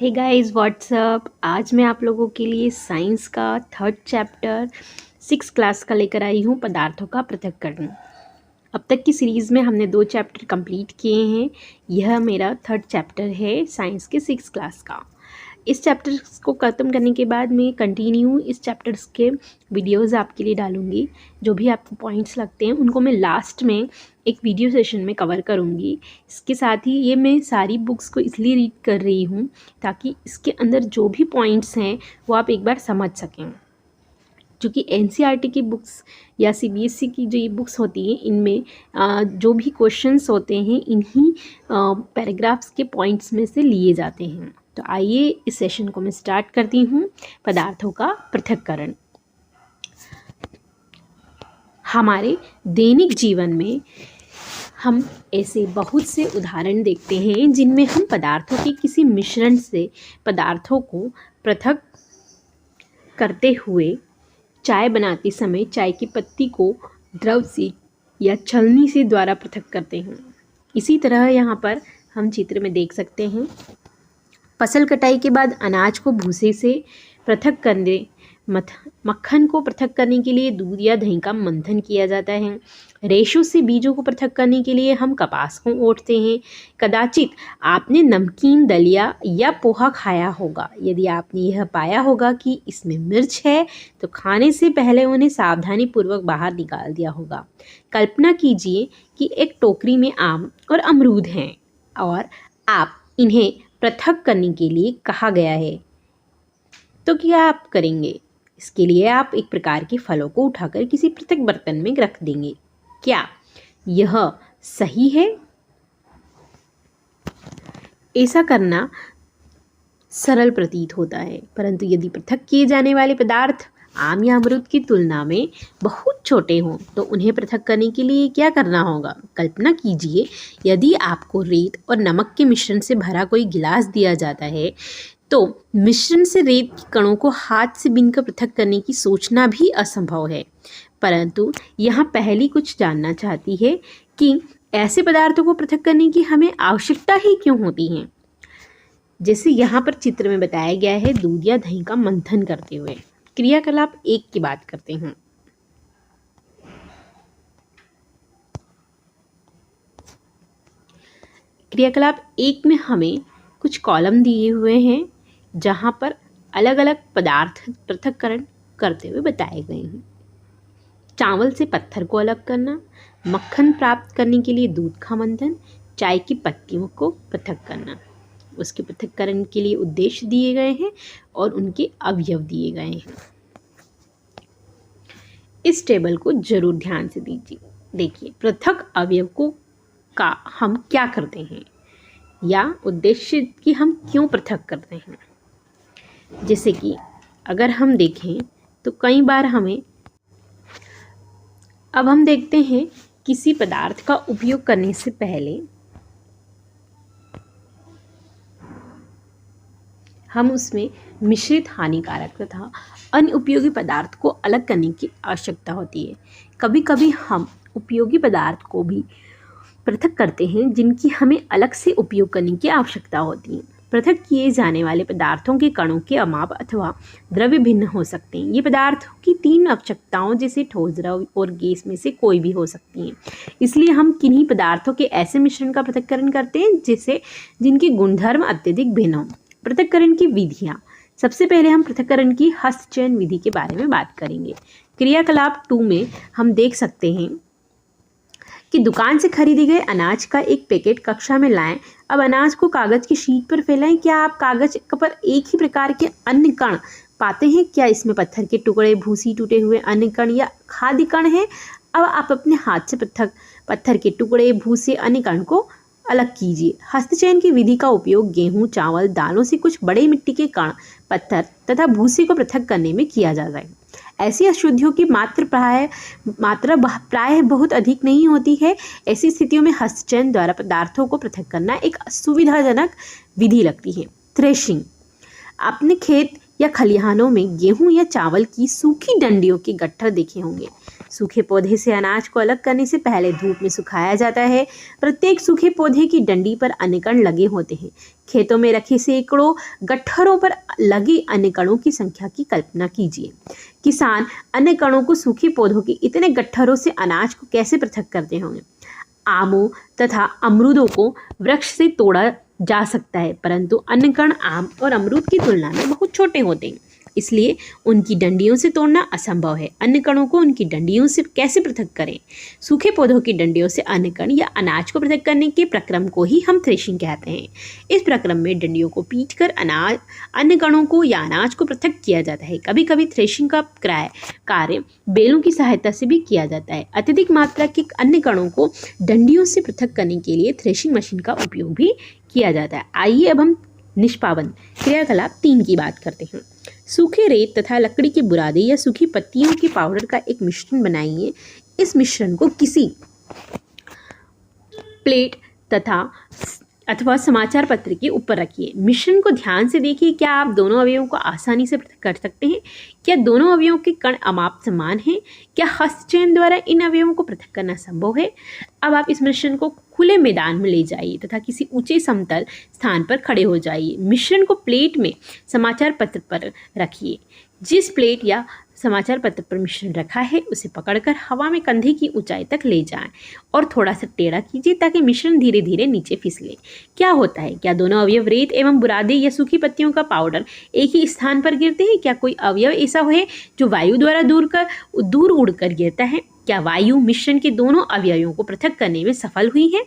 Hey guys what's up. आज मैं आप लोगों के लिए साइंस का थर्ड चैप्टर 6 क्लास का लेकर आई हूँ, पदार्थों का पृथक्करण। अब तक की सीरीज़ में हमने 2 चैप्टर कंप्लीट किए हैं। यह मेरा थर्ड चैप्टर है साइंस के 6 क्लास का। इस चैप्टर को ख़त्म करने के बाद मैं कंटिन्यू इस चैप्टर्स के वीडियोस आपके लिए डालूँगी। जो भी आपको पॉइंट्स लगते हैं उनको मैं लास्ट में एक वीडियो सेशन में कवर करूँगी। इसके साथ ही ये मैं सारी बुक्स को इसलिए रीड कर रही हूँ ताकि इसके अंदर जो भी पॉइंट्स हैं वो आप एक बार समझ सकें। क्योंकि एनसीईआरटी की बुक्स या सीबीएसई की जो ये बुक्स होती हैं इनमें जो भी क्वेश्चंस होते हैं इन्हीं पैराग्राफ्स के पॉइंट्स में से लिए जाते हैं। तो आइए इस सेशन को मैं स्टार्ट करती हूँ। पदार्थों का पृथक्करण। हमारे दैनिक जीवन में हम ऐसे बहुत से उदाहरण देखते हैं जिनमें हम पदार्थों के किसी मिश्रण से पदार्थों को पृथक करते हुए चाय बनाते समय चाय की पत्ती को द्रव से या छलनी से द्वारा पृथक करते हैं। इसी तरह यहाँ पर हम चित्र में देख सकते हैं, फसल कटाई के बाद अनाज को भूसे से पृथक करने, मक्खन को पृथक करने के लिए दूध या दही का मंथन किया जाता है। रेशों से बीजों को पृथक करने के लिए हम कपास को ओटते हैं। कदाचित आपने नमकीन, दलिया या पोहा खाया होगा। यदि आपने यह पाया होगा कि इसमें मिर्च है तो खाने से पहले उन्हें सावधानीपूर्वक बाहर निकाल दिया होगा। कल्पना कीजिए कि एक टोकरी में आम और अमरूद हैं और आप इन्हें पृथक करने के लिए कहा गया है, तो क्या आप करेंगे? इसके लिए आप एक प्रकार के फलों को उठाकर किसी पृथक बर्तन में रख देंगे। क्या यह सही है? ऐसा करना सरल प्रतीत होता है, परंतु यदि पृथक किए जाने वाले पदार्थ आम या अमरूद की तुलना में बहुत छोटे हों तो उन्हें पृथक करने के लिए क्या करना होगा? कल्पना कीजिए, यदि आपको रेत और नमक के मिश्रण से भरा कोई गिलास दिया जाता है तो मिश्रण से रेत के कणों को हाथ से बीनकर पृथक करने की सोचना भी असंभव है। परंतु यहाँ पहली कुछ जानना चाहती है कि ऐसे पदार्थों को पृथक करने की हमें आवश्यकता ही क्यों होती है। जैसे यहाँ पर चित्र में बताया गया है, दूध या दही का मंथन करते हुए। क्रियाकलाप 1 की बात करते हैं। क्रियाकलाप 1 में हमें कुछ कॉलम दिए हुए हैं जहाँ पर अलग अलग पदार्थ पृथक्करण करते हुए बताए गए हैं। चावल से पत्थर को अलग करना, मक्खन प्राप्त करने के लिए दूध का मंथन, चाय की पत्तियों को पृथक करना। उसके पृथक्करण के लिए उद्देश्य दिए गए हैं और उनके अवयव दिए गए हैं। इस टेबल को जरूर ध्यान से देखिए। पृथक अवयव का हम क्या करते हैं या उद्देश्य कि हम क्यों पृथक करते हैं। जैसे कि अगर हम देखें तो कई बार अब हम देखते हैं किसी पदार्थ का उपयोग करने से पहले हम उसमें मिश्रित हानिकारक तथा अन्य उपयोगी पदार्थ को अलग करने की आवश्यकता होती है। कभी कभी हम उपयोगी पदार्थ को भी पृथक करते हैं जिनकी हमें अलग से उपयोग करने की आवश्यकता होती है। पृथक किए जाने वाले पदार्थों के कणों के अमाप अथवा द्रव्य भिन्न हो सकते हैं। ये पदार्थों की 3 आवश्यकताओं जैसे ठोस, द्रव और गैस में से कोई भी हो सकती हैं। इसलिए हम किन्हीं पदार्थों के ऐसे मिश्रण का पृथक्करण करते हैं जिनके गुणधर्म अत्यधिक भिन्न हों। पृथक्करण की विधियाँ। सबसे पहले हम पृथक्करण की हस्तचयन विधि के बारे में बात करेंगे। क्रियाकलाप 2 में हम देख सकते हैं कि दुकान से खरीदे गए अनाज का एक पैकेट कक्षा में लाएं। अब अनाज को कागज़ की शीट पर फैलाएं। क्या आप कागज़ पर एक ही प्रकार के अन्य कण पाते हैं? क्या इसमें पत्थर के टुकड़े, भूसी, टूटे हुए अन्य कण या खाद्य कण हैं? अब आप अपने हाथ से पत्थर के टुकड़े, भूसे, अन्य कण को अलग कीजिए। हस्तचयन की विधि का उपयोग गेहूँ, चावल, दालों से कुछ बड़े मिट्टी के कण, पत्थर तथा भूसे को पृथक करने में किया जाता है। ऐसी अशुद्धियों की मात्रा प्रायः बहुत अधिक नहीं होती है। ऐसी स्थितियों में हस्तचयन द्वारा पदार्थों को पृथक करना एक सुविधाजनक विधि लगती है। थ्रेशिंग। आपने खेत या खलिहानों में गेहूं या चावल की सूखी डंडियों के गट्ठर देखे होंगे। सूखे पौधे से अनाज को अलग करने से पहले धूप में सुखाया जाता है। प्रत्येक सूखे पौधे की डंडी पर अन्य कण लगे होते हैं। खेतों में रखे सैकड़ों गट्ठरों पर लगे अन्य कणों की संख्या की कल्पना कीजिए। किसान अन्य कणों को सूखे पौधों के इतने गट्ठरों से अनाज को कैसे पृथक करते होंगे। आमों तथा अमरूदों को वृक्ष से तोड़ा जा सकता है, परंतु अन्य कण आम और अमरूद की तुलना में बहुत छोटे होते हैं, इसलिए उनकी डंडियों से तोड़ना असंभव है। अन्य कणों को उनकी डंडियों से कैसे पृथक करें। सूखे पौधों की डंडियों से अन्य कण या अनाज को पृथक करने के प्रक्रम को ही हम थ्रेशिंग कहते हैं। इस प्रक्रम में डंडियों को पीटकर अनाज अन्य कणों को या अनाज को पृथक किया जाता है। कभी कभी थ्रेशिंग का कार्य बेलों की सहायता से भी किया जाता है। अत्यधिक मात्रा के अन्य कणों को डंडियों से पृथक करने के लिए थ्रेशिंग मशीन का उपयोग भी किया जाता है। आइए अब हम निष्पादन क्रियाकलाप 3 की बात करते हैं। सूखे रेत तथा लकड़ी के बुरादे या सूखी पत्तियों के पाउडर का एक मिश्रण बनाइए। इस मिश्रण को किसी प्लेट अथवा समाचार पत्र के ऊपर रखिए। मिश्रण को ध्यान से देखिए, क्या आप दोनों अवयवों को आसानी से पृथक कर सकते हैं? क्या दोनों अवयवों के कण अमाप समान हैं? क्या हस्तचयन द्वारा इन अवयवों को पृथक करना संभव है? अब आप इस मिश्रण को खुले मैदान में ले जाइए तथा किसी ऊंचे समतल स्थान पर खड़े हो जाइए। मिश्रण को प्लेट में समाचार पत्र पर रखिए। जिस प्लेट या समाचार पत्र पर मिश्रण रखा है उसे पकड़कर हवा में कंधे की ऊंचाई तक ले जाएं और थोड़ा सा टेढ़ा कीजिए ताकि मिश्रण धीरे धीरे नीचे फिसले। क्या होता है? क्या दोनों अवयव रेत एवं बुरादे या सूखी पत्तियों का पाउडर एक ही स्थान पर गिरते हैं? क्या कोई अवयव ऐसा है जो वायु द्वारा दूर उड़कर गिरता है? क्या वायु मिश्रण के दोनों अवयवों को पृथक करने में सफल हुई है?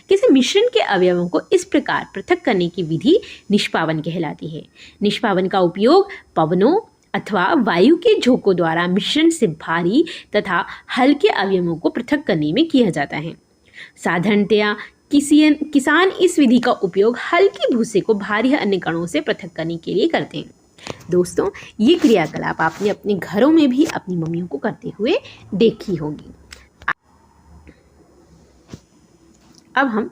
किसी मिश्रण के अवयवों को इस प्रकार पृथक करने की विधि निष्पादन कहलाती है। निष्पादन का उपयोग पवनों अथवा वायु के झोंकों द्वारा मिश्रण से भारी तथा हल्के अवयवों को पृथक करने में किया जाता है। साधारणतया किसान इस विधि का उपयोग हल्की भूसे को भारी अन्य कणों से पृथक करने के लिए करते हैं। दोस्तों, ये क्रियाकलाप आपने अपने घरों में भी अपनी मम्मियों को करते हुए देखी होगी। अब हम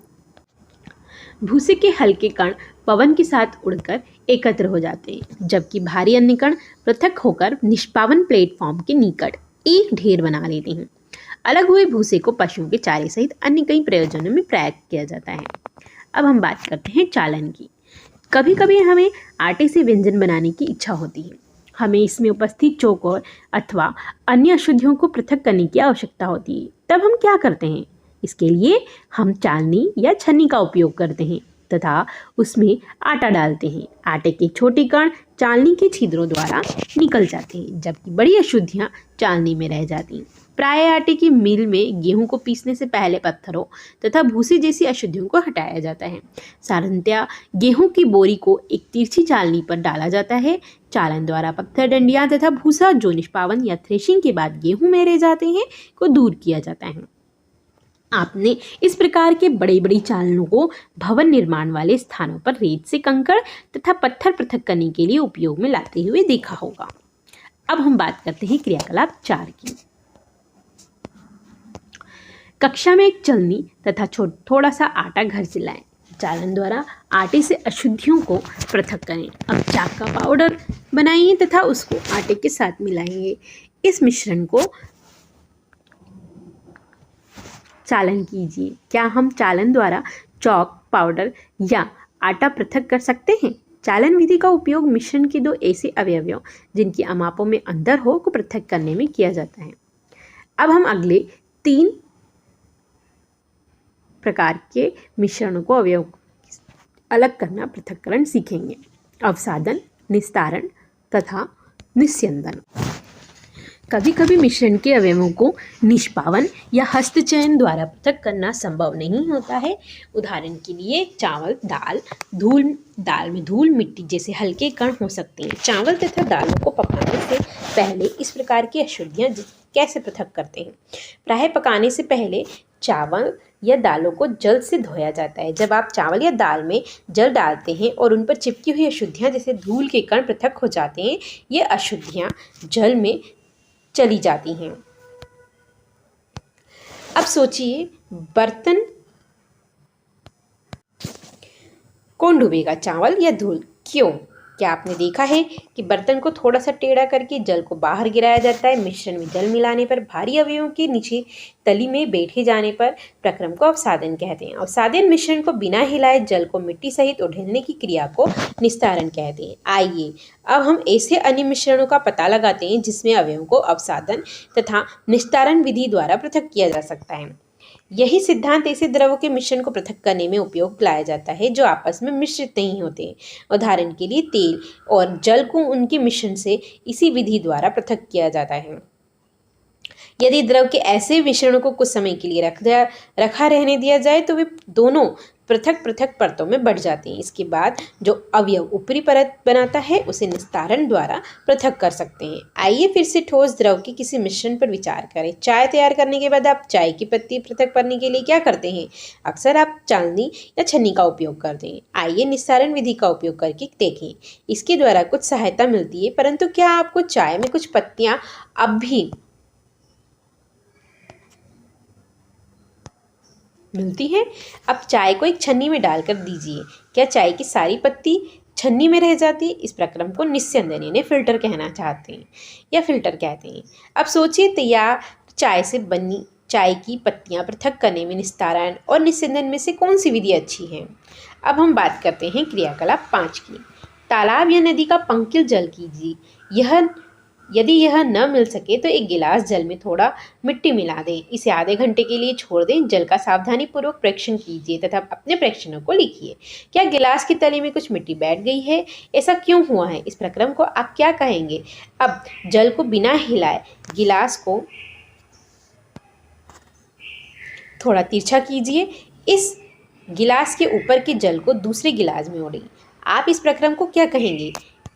भूसे के हल्के कण पवन के साथ उड़कर एकत्र हो जाते हैं, जबकि भारी अन्य कण पृथक होकर निष्पादन प्लेटफॉर्म के निकट एक ढेर बना लेते हैं। अलग हुए भूसे को पशुओं के चारे सहित अन्य कई प्रयोजनों में प्रयोग किया जाता है। अब हम बात करते हैं चालन की। कभी कभी हमें आटे से व्यंजन बनाने की इच्छा होती है। हमें इसमें उपस्थित चोकर अथवा अन्य अशुद्धियों को पृथक करने की आवश्यकता होती है। तब हम क्या करते हैं? इसके लिए हम चालनी या छन्नी का उपयोग करते हैं तथा उसमें आटा डालते हैं। आटे के छोटे कण चालनी के छिद्रों द्वारा निकल जाते हैं, जबकि बड़ी अशुद्धियां चालनी में रह जाती हैं। प्राय आटे की मिल में गेहूं को पीसने से पहले पत्थरों तथा भूसे जैसी अशुद्धियों को हटाया जाता है। साधारणतया गेहूं की बोरी को एक तिरछी चालनी पर डाला जाता है। चालन द्वारा पत्थर, डंडियां तथा भूसा जो निष्पादन या थ्रेशिंग के बाद गेहूं में रह जाते हैं को दूर किया जाता है। आपने इस प्रकार के बड़ी बड़ी चालनों को भवन निर्माण वाले स्थानों पर रेत से कंकड़ तथा पत्थर पृथक करने के लिए उपयोग में लाते हुए देखा होगा। अब हम बात करते हैं क्रियाकलाप 4 की। कक्षा में एक चलनी तथा थोड़ा सा आटा घर से लाएं। चालन द्वारा आटे से अशुद्धियों को पृथक करें। अब चाक का पाउडर बनाइए तथा उसको आटे के साथ मिलाएंगे। इस मिश्रण को चालन कीजिए। क्या हम चालन द्वारा चॉक, पाउडर या आटा पृथक कर सकते हैं? चालन विधि का उपयोग मिश्रण के 2 ऐसे अवयवों जिनकी अमापों में अंतर हो को पृथक करने में किया जाता है। अब हम अगले 3 प्रकार के मिश्रणों को अवयव अलग करना, पृथक्करण सीखेंगे। अवसादन, निस्तारण तथा निस्यंदन। कभी कभी मिश्रण के अवयवों को निष्पादन या हस्तचयन द्वारा पृथक करना संभव नहीं होता है। उदाहरण के लिए चावल, दाल में धूल, मिट्टी जैसे हल्के कण हो सकते हैं। चावल तथा दालों को पकाने से पहले इस प्रकार की अशुद्धियां कैसे पृथक करते हैं? प्रायः पकाने से पहले चावल या दालों को जल से धोया जाता है। जब आप चावल या दाल में जल डालते हैं और उन पर चिपकी हुई अशुद्धियां जैसे धूल के कण पृथक हो जाते हैं, ये अशुद्धियां जल में चली जाती हैं। अब सोचिए, बर्तन कौन डूबेगा, चावल या धूल? क्यों? क्या आपने देखा है कि बर्तन को थोड़ा सा टेढ़ा करके जल को बाहर गिराया जाता है? मिश्रण में जल मिलाने पर भारी अवयवों के नीचे तली में बैठे जाने पर प्रक्रम को अवसादन कहते हैं। अवसादन मिश्रण को बिना हिलाए जल को मिट्टी सहित उड़ेलने की क्रिया को निस्तारण कहते हैं। आइए अब हम ऐसे अन्य मिश्रणों का पता लगाते हैं जिसमें अवयवों को अवसादन तथा निस्तारण विधि द्वारा पृथक किया जा सकता है। यही सिद्धांत ऐसे द्रवों के मिश्रण को पृथक करने में उपयोग लाया जाता है जो आपस में मिश्रित नहीं होते। उदाहरण के लिए तेल और जल को उनके मिश्रण से इसी विधि द्वारा पृथक किया जाता है। यदि द्रव के ऐसे मिश्रणों को कुछ समय के लिए रखा रहने दिया जाए तो वे दोनों पृथक पृथक परतों में बढ़ जाते हैं। इसके बाद जो अवयव ऊपरी परत बनाता है उसे निस्तारण द्वारा पृथक कर सकते हैं। आइए फिर से ठोस द्रव के किसी मिश्रण पर विचार करें। चाय तैयार करने के बाद आप चाय की पत्ती पृथक करने के लिए क्या करते हैं? अक्सर आप चालनी या छन्नी का उपयोग करते हैं। आइए निस्तारण विधि का उपयोग करके देखें। इसके द्वारा कुछ सहायता मिलती है, परंतु क्या आपको चाय में कुछ पत्तियां अब भी मिलती है? अब चाय को एक छन्नी में डालकर दीजिए। क्या चाय की सारी पत्ती छन्नी में रह जाती है? इस प्रक्रम को निस्यंदन यानी फिल्टर कहना चाहते हैं या फिल्टर कहते हैं। अब सोचिए तैयार चाय से बनी चाय की पत्तियां पृथक करने में निस्तारण और निस्यंदन में से कौन सी विधि अच्छी है? अब हम बात करते हैं क्रियाकलाप 5 की। तालाब या नदी का पंकिल जल कीजिए। यदि यह न मिल सके तो एक गिलास जल में थोड़ा मिट्टी मिला दें। इसे आधे घंटे के लिए छोड़ दें। जल का सावधानीपूर्वक परीक्षण कीजिए तथा अपने परीक्षणों को लिखिए। क्या गिलास की तली में कुछ मिट्टी बैठ गई है? ऐसा क्यों हुआ है? इस प्रक्रम को आप क्या कहेंगे? अब जल को बिना हिलाए गिलास को थोड़ा तिरछा कीजिए। इस गिलास के ऊपर के जल को दूसरे गिलास में ओढ़िए। आप इस प्रक्रम को क्या कहेंगे?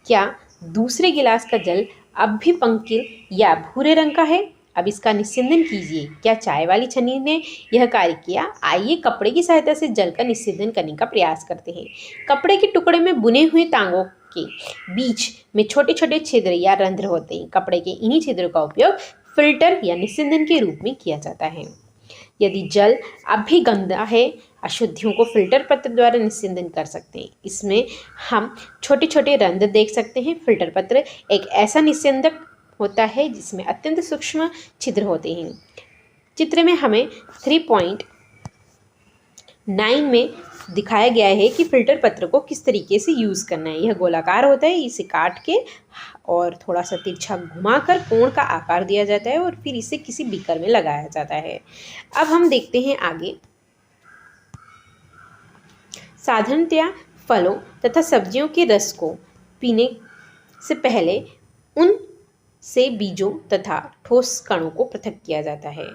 क्या दूसरे गिलास का जल अब भी पंकिल या भूरे रंग का है? अब इसका निस्यंदन कीजिए। क्या चाय वाली छन्नी ने यह कार्य किया? आइए कपड़े की सहायता से जल का निस्यंदन करने का प्रयास करते हैं। कपड़े के टुकड़े में बुने हुए तांगों के बीच में छोटे छोटे छिद्र या रंध्र होते हैं। कपड़े के इन्हीं छिद्रों का उपयोग फिल्टर या निस्यंदन के रूप में किया जाता है। यदि जल अब भी गंदा है, अशुद्धियों को फिल्टर पत्र द्वारा निस्यंदन कर सकते हैं। इसमें हम छोटे छोटे रंध्र देख सकते हैं। फिल्टर पत्र एक ऐसा निस्यंदक होता है जिसमें अत्यंत सूक्ष्म छिद्र होते हैं। चित्र में हमें 3.9 में दिखाया गया है कि फिल्टर पत्र को किस तरीके से यूज़ करना है। यह गोलाकार होता है। इसे काट के और थोड़ा सा तिरछा घुमाकर कोण का आकार दिया जाता है और फिर इसे किसी बीकर में लगाया जाता है। अब हम देखते हैं आगे। साधारणतया फलों तथा सब्जियों के रस को पीने से पहले उन से बीजों तथा ठोस कणों को पृथक किया जाता है।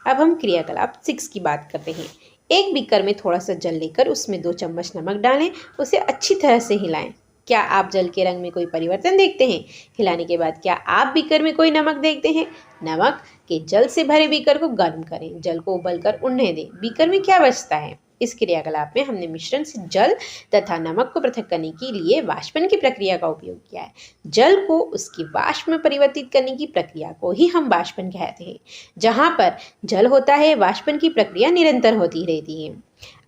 अब हम क्रियाकलाप 6 की बात करते हैं। एक बीकर में थोड़ा सा जल लेकर उसमें 2 चम्मच नमक डालें। उसे अच्छी तरह से हिलाएं। क्या आप जल के रंग में कोई परिवर्तन देखते हैं? हिलाने के बाद क्या आप बीकर में कोई नमक देखते हैं? नमक के जल से भरे बीकर को गर्म करें। जल को उबलकर उड़ने दें। बीकर में क्या बचता है? इस क्रियाकलाप में हमने मिश्रण से जल तथा नमक को पृथक करने के लिए वाष्पन की प्रक्रिया का उपयोग किया है। जल को उसके वाष्प में परिवर्तित करने की प्रक्रिया को ही हम वाष्पन कहते हैं। जहाँ पर जल होता है, वाष्पन की प्रक्रिया निरंतर होती रहती है।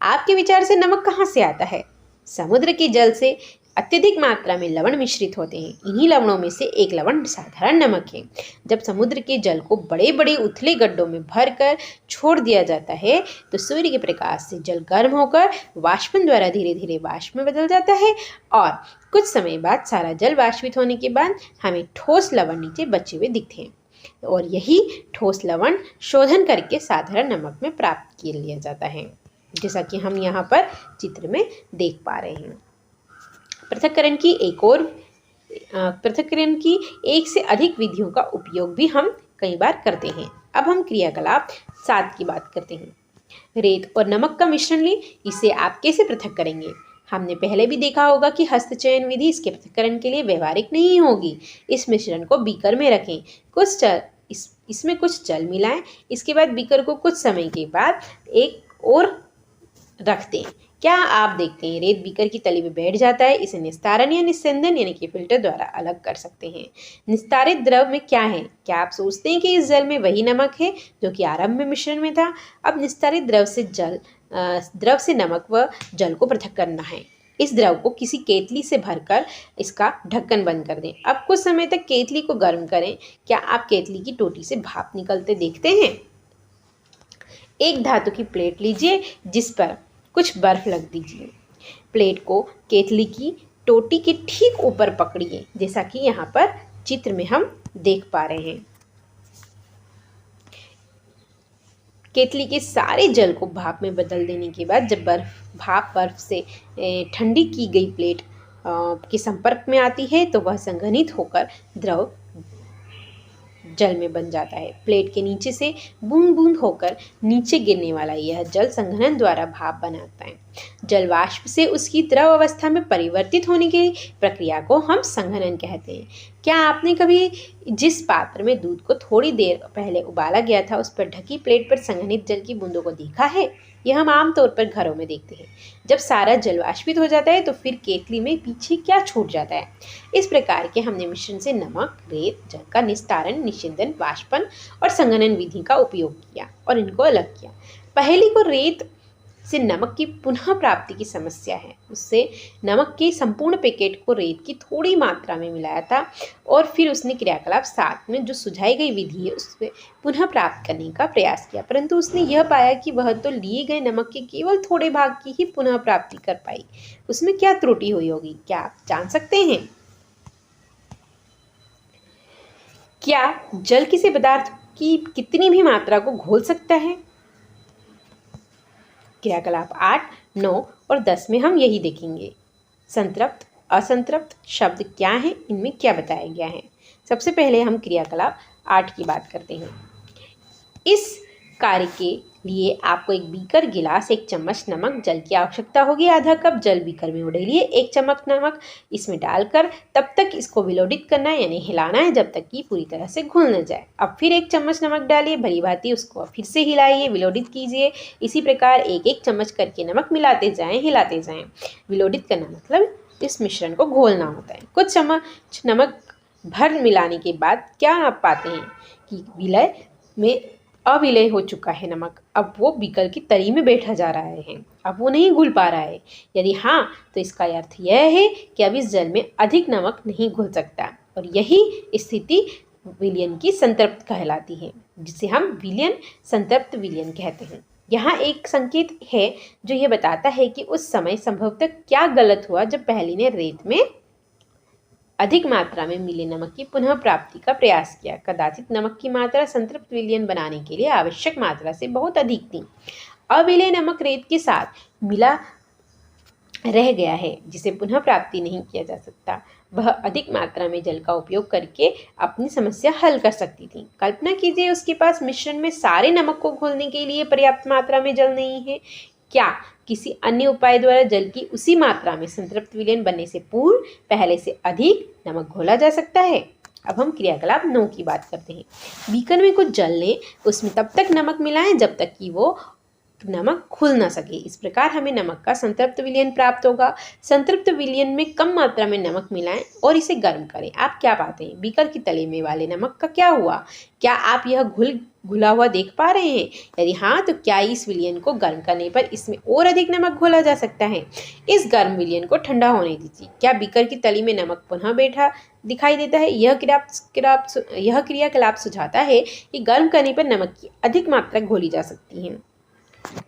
आपके विचार से नमक कहाँ से आता है? समुद्र के जल से अत्यधिक मात्रा में लवण मिश्रित होते हैं। इन्हीं लवणों में से एक लवण साधारण नमक है। जब समुद्र के जल को बड़े बड़े उथले गड्ढों में भरकर छोड़ दिया जाता है तो सूर्य के प्रकाश से जल गर्म होकर वाष्पन द्वारा धीरे धीरे वाष्प में बदल जाता है और कुछ समय बाद सारा जल वाष्पित होने के बाद हमें ठोस लवण नीचे बचे हुए दिखते हैं और यही ठोस लवण शोधन करके साधारण नमक में प्राप्त किया लिया जाता है, जैसा कि हम यहाँ पर चित्र में देख पा रहे हैं। पृथक्करण की एक से अधिक विधियों का उपयोग भी हम कई बार करते हैं। अब हम क्रियाकलाप 7 की बात करते हैं। रेत और नमक का मिश्रण लें। इसे आप कैसे पृथक करेंगे? हमने पहले भी देखा होगा कि हस्तचयन विधि इसके पृथक्करण के लिए व्यवहारिक नहीं होगी। इस मिश्रण को बीकर में रखें। इसमें कुछ जल मिलाएं। इसके बाद बीकर को कुछ समय के बाद एक और रख दें। क्या आप देखते हैं रेत बीकर की तली में बैठ जाता है? इसे निस्तारण या निस्यंदन यानी कि फिल्टर द्वारा अलग कर सकते हैं। निस्तारित द्रव में क्या है? क्या आप सोचते हैं कि इस जल में वही नमक है जो कि आरंभ में मिश्रण में था? अब निस्तारित द्रव से नमक व जल को पृथक करना है। इस द्रव को किसी केतली से भरकर इसका ढक्कन बंद कर दें। अब कुछ समय तक केतली को गर्म करें। क्या आप केतली की टोटी से भाप निकलते देखते हैं? एक धातु की प्लेट लीजिए जिस पर कुछ बर्फ लग दीजिए। प्लेट को केतली की टोटी के ठीक ऊपर पकड़िए, जैसा कि यहाँ पर चित्र में हम देख पा रहे हैं। केतली के सारे जल को भाप में बदल देने के बाद जब बर्फ से ठंडी की गई प्लेट के संपर्क में आती है तो वह संघनित होकर द्रव जल में बन जाता है। प्लेट के नीचे से बूंद बूंद होकर नीचे गिरने वाला यह जल संघनन द्वारा भाप बनाता है। जल वाष्प से उसकी द्रव अवस्था में परिवर्तित होने की प्रक्रिया को हम संघनन कहते हैं। क्या आपने कभी जिस पात्र में दूध को थोड़ी देर पहले उबाला गया था उस पर ढकी प्लेट पर संघनित जल की बूंदों को देखा है? यह हम आमतौर पर घरों में देखते हैं। जब सारा जल वाष्पित हो जाता है तो फिर केतली में पीछे क्या छूट जाता है? इस प्रकार के हमने मिश्रण से नमक, रेत, जल का निस्तारण, निस्यंदन, वाष्पन और संघनन विधि का उपयोग किया और इनको अलग किया। पहली को रेत से नमक की पुनः प्राप्ति की समस्या है। उससे नमक के संपूर्ण पैकेट को रेत की थोड़ी मात्रा में मिलाया था और फिर उसने क्रियाकलाप 7 में जो सुझाई गई विधि है उससे पुनः प्राप्त करने का प्रयास किया, परंतु उसने यह पाया कि वह तो लिए गए नमक के केवल थोड़े भाग की ही पुनः प्राप्ति कर पाई। उसमें क्या त्रुटि हुई होगी, क्या आप जान सकते हैं? क्या जल किसी पदार्थ की कितनी भी मात्रा को घोल सकता है? क्रियाकलाप 8, 9 और 10 में हम यही देखेंगे। संतृप्त, असंतृप्त शब्द क्या हैं, इनमें क्या बताया गया है? सबसे पहले हम क्रियाकलाप 8 की बात करते हैं। इस कार्य के लिए आपको एक बीकर, गिलास, 1 चम्मच नमक, जल की आवश्यकता होगी। आधा कप जल बीकर में उड़ेलिए, 1 चम्मच नमक इसमें डालकर तब तक इसको विलोडित करना है, यानी हिलाना है जब तक कि पूरी तरह से घुल न जाए। अब फिर 1 चम्मच नमक डालिए, भली भांति उसको फिर से हिलाइए, विलोडित कीजिए। इसी प्रकार 1-1 चम्मच करके नमक मिलाते जाएं, हिलाते जाएं। विलोडित करना मतलब इस मिश्रण को घोलना होता है। कुछ चम्मच नमक भर मिलाने के बाद क्या आप पाते हैं कि विलय में अविलय हो चुका है नमक। अब वो बीकर की तरी में बैठा जा रहा है, अब वो नहीं घुल पा रहा है। यदि हाँ तो इसका अर्थ यह है कि अब इस जल में अधिक नमक नहीं घुल सकता और यही स्थिति विलयन की संतृप्त कहलाती है, जिसे हम विलयन, संतृप्त विलयन कहते हैं। यहाँ एक संकेत है जो यह बताता है कि उस समय संभवतः क्या गलत हुआ जब पहली ने रेत में अधिक मात्रा में मिले नमक की पुनः प्राप्ति का प्रयास किया। कदाचित नमक की मात्रा संतृप्त विलयन बनाने के लिए आवश्यक मात्रा से बहुत अधिक थी। अविलय नमक रेत के साथ मिला रह गया है, जिसे पुनः प्राप्ति नहीं किया जा सकता। वह अधिक मात्रा में जल का उपयोग करके अपनी समस्या हल कर सकती थी। कल्पना कीजिए उसके पास मिश्रण में सारे नमक को घोलने के लिए पर्याप्त मात्रा में जल नहीं है। क्या किसी अन्य उपाय द्वारा जल की उसी मात्रा में संतृप्त विलयन बनने से पूर्व पहले से अधिक नमक घोला जा सकता है? अब हम क्रियाकलाप 9 की बात करते हैं। बीकर में कुछ जल लें, उसमें तब तक नमक मिलाएं जब तक कि वो नमक घुल ना सके। इस प्रकार हमें नमक का संतृप्त विलयन प्राप्त होगा। संतृप्त विलयन में कम मात्रा में नमक मिलाएं और इसे गर्म करें। आप क्या पाते हैं? बीकर के तले में वाले नमक का क्या हुआ? क्या आप यह घुला हुआ देख पा रहे हैं? यदि हाँ तो क्या इस विलयन को गर्म करने पर इसमें और अधिक नमक घोला जा सकता है? इस गर्म विलयन को ठंडा होने दीजिए। क्या बीकर की तली में नमक पुनः बैठा दिखाई देता है? यह क्रियाकलाप सुझाता है कि गर्म करने पर नमक की अधिक मात्रा घोली जा सकती है।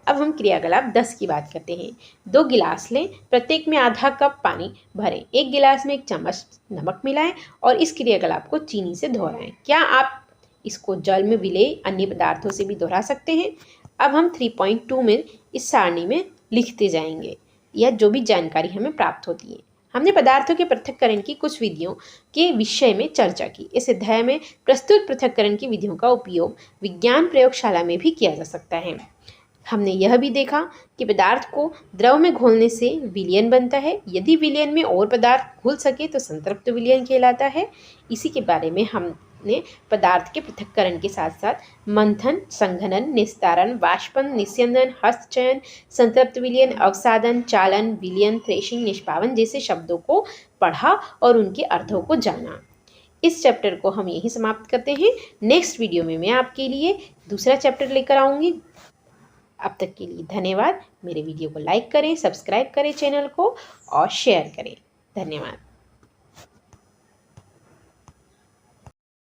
अब हम क्रियाकलाप 10 की बात करते हैं। 2 गिलास लें, प्रत्येक में आधा कप पानी भरें, 1 गिलास में 1 चम्मच नमक मिलाएं और इस क्रियाकलाप को चीनी से दोहराएं। क्या आप इसको जल में विलय अन्य पदार्थों से भी दोहरा सकते हैं? अब हम 3.2 में इस सारणी में लिखते जाएंगे या जो भी जानकारी हमें प्राप्त होती है। हमने पदार्थों के पृथक्करण की कुछ विधियों के विषय में चर्चा की। इस अध्याय में प्रस्तुत पृथक्करण की विधियों का उपयोग विज्ञान प्रयोगशाला में भी किया जा सकता है। हमने यह भी देखा कि पदार्थ को द्रव में घोलने से विलयन बनता है। यदि विलयन में और पदार्थ घुल सके तो संतृप्त विलयन कहलाता है। इसी के बारे में हमने पदार्थ के पृथक्करण के साथ साथ मंथन, संघनन, निस्तारण, वाष्पन, निस्यंदन, हस्तचयन, संतृप्त विलयन, अवसादन, चालन, विलयन, थ्रेशिंग, निष्पावन जैसे शब्दों को पढ़ा और उनके अर्थों को जाना। इस चैप्टर को हम यहीं समाप्त करते हैं। नेक्स्ट वीडियो में मैं आपके लिए दूसरा चैप्टर लेकर आऊँगी। अब तक के लिए धन्यवाद। मेरे वीडियो को लाइक करें, सब्सक्राइब करें चैनल को और शेयर करें। धन्यवाद।